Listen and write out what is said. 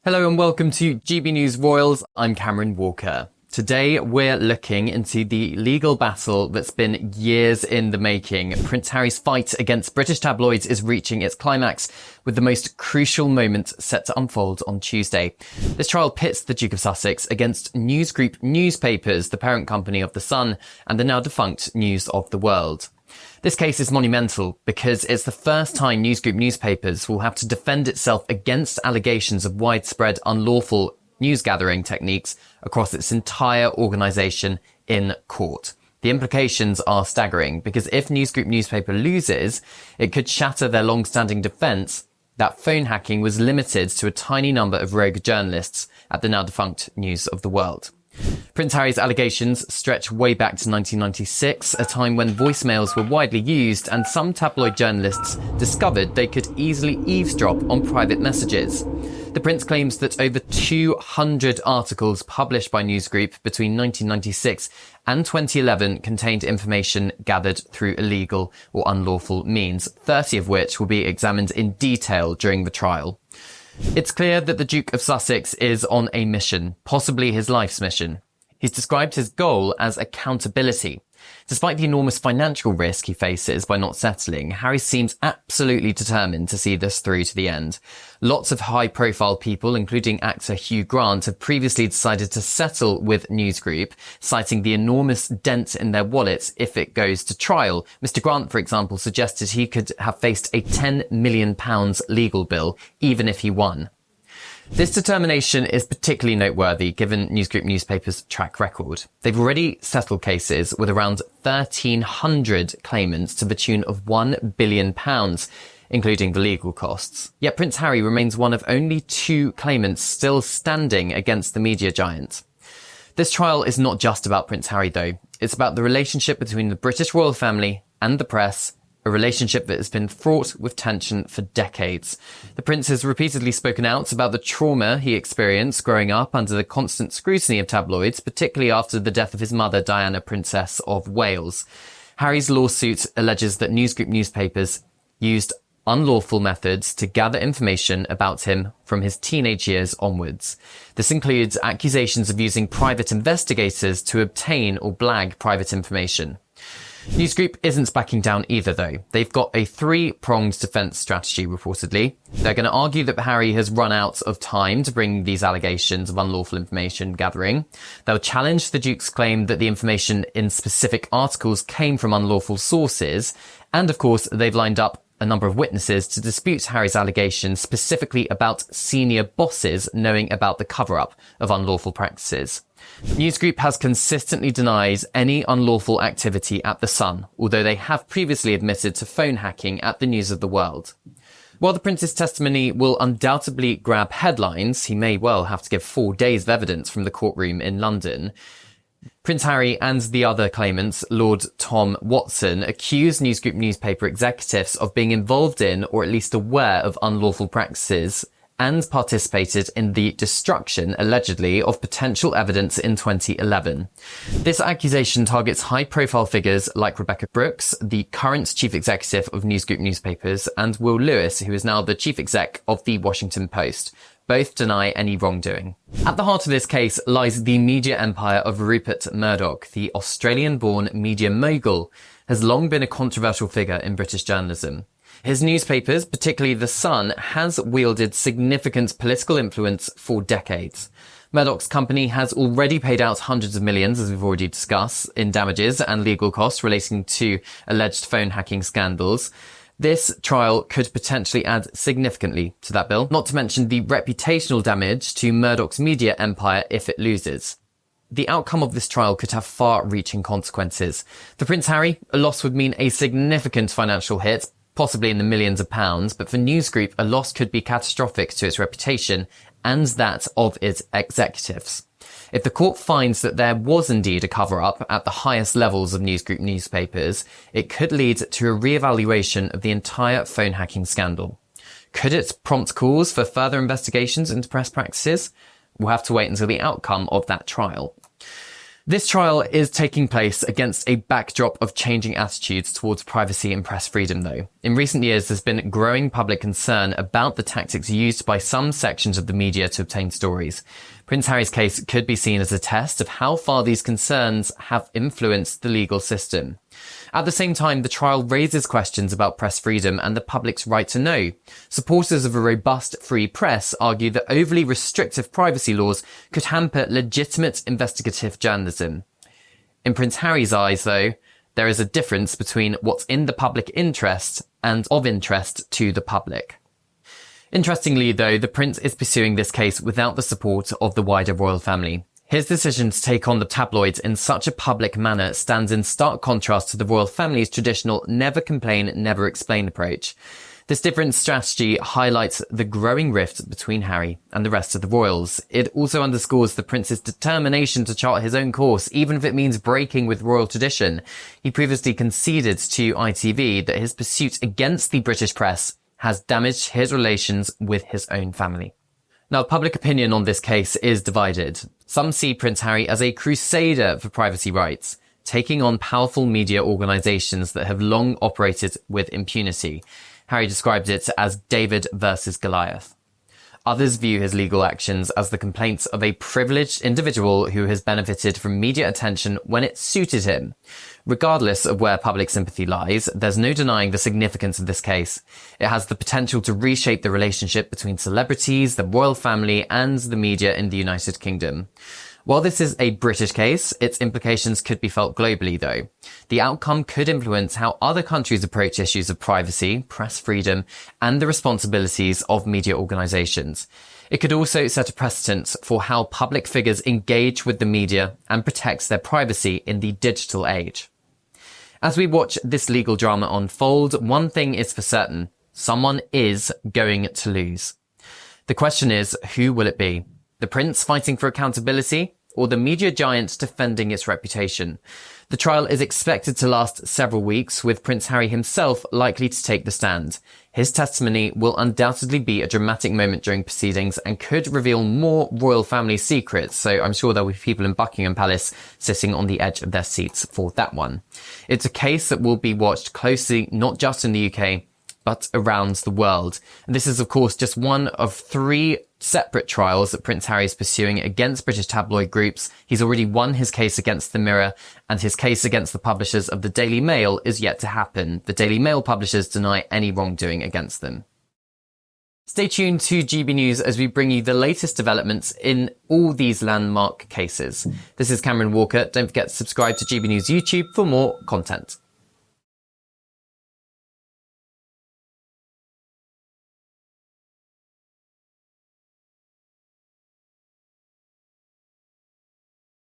Hello and welcome to GB News Royals. I'm Cameron Walker. Today we're looking into the legal battle that's been years in the making. Prince Harry's fight against British tabloids is reaching its climax, with the most crucial moment set to unfold on Tuesday. This trial pits the Duke of Sussex against News Group newspapers, the parent company of The Sun and the now defunct News of the World. This case is monumental because it's the first time News Group newspapers will have to defend itself against allegations of widespread unlawful newsgathering techniques across its entire organisation in court. The implications are staggering because if News Group newspaper loses, it could shatter their long-standing defence that phone hacking was limited to a tiny number of rogue journalists at the now defunct News of the World. Prince Harry's allegations stretch way back to 1996, a time when voicemails were widely used and some tabloid journalists discovered they could easily eavesdrop on private messages. The Prince claims that over 200 articles published by News Group between 1996 and 2011 contained information gathered through illegal or unlawful means, 30 of which will be examined in detail during the trial. It's clear that the Duke of Sussex is on a mission, possibly his life's mission. He's described his goal as accountability. Despite the enormous financial risk he faces by not settling, Harry seems absolutely determined to see this through to the end. Lots of high-profile people, including actor Hugh Grant, have previously decided to settle with News Group, citing the enormous dent in their wallets if it goes to trial. Mr. Grant, for example, suggested he could have faced a £10 million legal bill, even if he won. This determination is particularly noteworthy given News Group newspapers' track record. They've already settled cases with around 1,300 claimants to the tune of £1 billion, including the legal costs. Yet Prince Harry remains one of only 2 claimants still standing against the media giant. This trial is not just about Prince Harry, though. It's about the relationship between the British royal family and the press, a relationship that has been fraught with tension for decades. The Prince has repeatedly spoken out about the trauma he experienced growing up under the constant scrutiny of tabloids, particularly after the death of his mother, Diana, Princess of Wales. Harry's lawsuit alleges that News Group newspapers used unlawful methods to gather information about him from his teenage years onwards. This includes accusations of using private investigators to obtain or blag private information. News Group isn't backing down either, though. They've got a 3-pronged defence strategy, reportedly. They're going to argue that Harry has run out of time to bring these allegations of unlawful information gathering. They'll challenge the Duke's claim that the information in specific articles came from unlawful sources. And, of course, they've lined up a number of witnesses to dispute Harry's allegations, specifically about senior bosses knowing about the cover-up of unlawful practices. News Group has consistently denied any unlawful activity at The Sun, although they have previously admitted to phone hacking at the News of the World. While the Prince's testimony will undoubtedly grab headlines, he may well have to give 4 days of evidence from the courtroom in London. Prince Harry and the other claimants, Lord Tom Watson, accused News Group newspaper executives of being involved in, or at least aware of, unlawful practices and participated in the destruction, allegedly, of potential evidence in 2011. This accusation targets high-profile figures like Rebecca Brooks, the current chief executive of News Group newspapers, and Will Lewis, who is now the chief exec of The Washington Post. Both deny any wrongdoing. At the heart of this case lies the media empire of Rupert Murdoch. The Australian-born media mogul has long been a controversial figure in British journalism. His newspapers, particularly The Sun, has wielded significant political influence for decades. Murdoch's company has already paid out hundreds of millions, as we've already discussed, in damages and legal costs relating to alleged phone hacking scandals. This trial could potentially add significantly to that bill, not to mention the reputational damage to Murdoch's media empire if it loses. The outcome of this trial could have far-reaching consequences. For Prince Harry, a loss would mean a significant financial hit, possibly in the millions of pounds, but for News Group, a loss could be catastrophic to its reputation and that of its executives. If the court finds that there was indeed a cover-up at the highest levels of News Group newspapers, it could lead to a re-evaluation of the entire phone hacking scandal. Could it prompt calls for further investigations into press practices? We'll have to wait until the outcome of that trial. This trial is taking place against a backdrop of changing attitudes towards privacy and press freedom, though. In recent years, there's been growing public concern about the tactics used by some sections of the media to obtain stories. Prince Harry's case could be seen as a test of how far these concerns have influenced the legal system. At the same time, the trial raises questions about press freedom and the public's right to know. Supporters of a robust free press argue that overly restrictive privacy laws could hamper legitimate investigative journalism. In Prince Harry's eyes, though, there is a difference between what's in the public interest and of interest to the public. Interestingly, though, the prince is pursuing this case without the support of the wider royal family. His decision to take on the tabloids in such a public manner stands in stark contrast to the royal family's traditional never complain, never explain approach. This different strategy highlights the growing rift between Harry and the rest of the royals. It also underscores the prince's determination to chart his own course, even if it means breaking with royal tradition. He previously conceded to ITV that his pursuit against the British press has damaged his relations with his own family. Now, public opinion on this case is divided. Some see Prince Harry as a crusader for privacy rights, taking on powerful media organisations that have long operated with impunity. Harry described it as David versus Goliath. Others view his legal actions as the complaints of a privileged individual who has benefited from media attention when it suited him. Regardless of where public sympathy lies, there's no denying the significance of this case. It has the potential to reshape the relationship between celebrities, the royal family, and the media in the United Kingdom. While this is a British case, its implications could be felt globally, though. The outcome could influence how other countries approach issues of privacy, press freedom, and the responsibilities of media organisations. It could also set a precedent for how public figures engage with the media and protects their privacy in the digital age. As we watch this legal drama unfold, one thing is for certain: someone is going to lose. The question is, who will it be? The prince fighting for accountability, or the media giant defending its reputation? The trial is expected to last several weeks, with Prince Harry himself likely to take the stand. His testimony will undoubtedly be a dramatic moment during proceedings and could reveal more royal family secrets, so I'm sure there'll be people in Buckingham Palace sitting on the edge of their seats for that one. It's a case that will be watched closely, not just in the UK, but around the world. And this is, of course, just one of 3 separate trials that Prince Harry is pursuing against British tabloid groups. He's already won his case against the Mirror, and his case against the publishers of the Daily Mail is yet to happen. The Daily Mail publishers deny any wrongdoing against them. Stay tuned to GB News as we bring you the latest developments in all these landmark cases. This is Cameron Walker. Don't forget to subscribe to GB News YouTube for more content.